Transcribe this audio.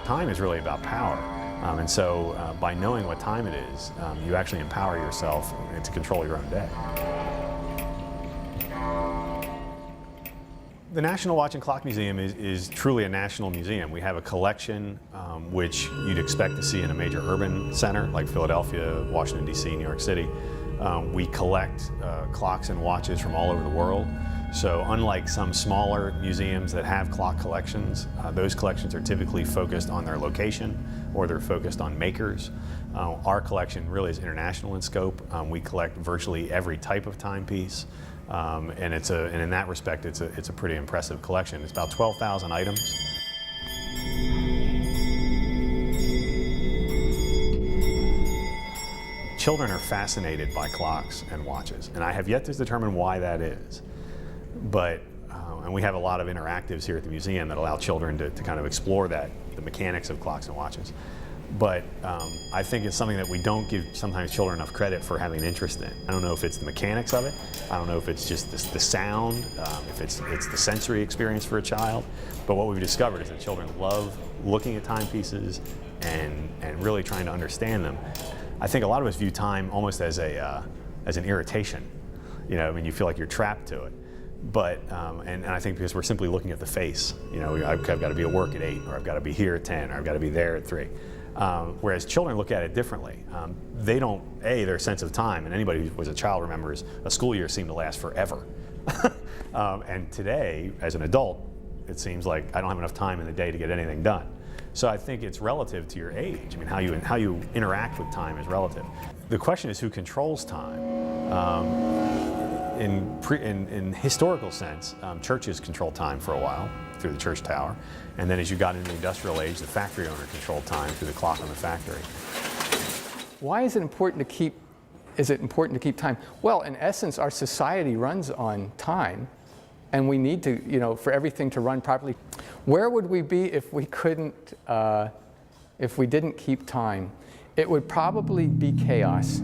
Time is really about power. And so by knowing what time it is, you actually empower yourself to control your own day. The National Watch and Clock Museum is truly a national museum. We have a collection which you'd expect to see in a major urban center like Philadelphia, Washington, D.C., New York City. We collect clocks and watches from all over the world. So unlike some smaller museums that have clock collections, those collections are typically focused on their location or they're focused on makers. Our collection really is international in scope. We collect virtually every type of timepiece. And in that respect, it's a pretty impressive collection. It's about 12,000 items. Children are fascinated by clocks and watches, and I have yet to determine why that is. But, and we have a lot of interactives here at the museum that allow children to kind of explore the mechanics of clocks and watches. But I think it's something that we don't give sometimes children enough credit for having an interest in. I don't know if it's the mechanics of it. I don't know if it's just the sound, if it's the sensory experience for a child. But what we've discovered is that children love looking at timepieces and really trying to understand them. I think a lot of us view time almost as an irritation. You know, I mean, you feel like you're trapped to it. But, and I think because we're simply looking at the face, you know, I've got to be at work at 8, or I've got to be here at 10, or I've got to be there at 3. Whereas children look at it differently. They don't, their sense of time, and anybody who was a child remembers a school year seemed to last forever. And today, as an adult, it seems like I don't have enough time in the day to get anything done. So I think it's relative to your age. I mean, how you interact with time is relative. The question is who controls time. In historical sense, churches controlled time for a while through the church tower, and then as you got into the industrial age, the factory owner controlled time through the clock on the factory. Why is it important to keep time? Well, in essence, our society runs on time, and we need to, you know, for everything to run properly. Where would we be if we couldn't, if we didn't keep time? It would probably be chaos.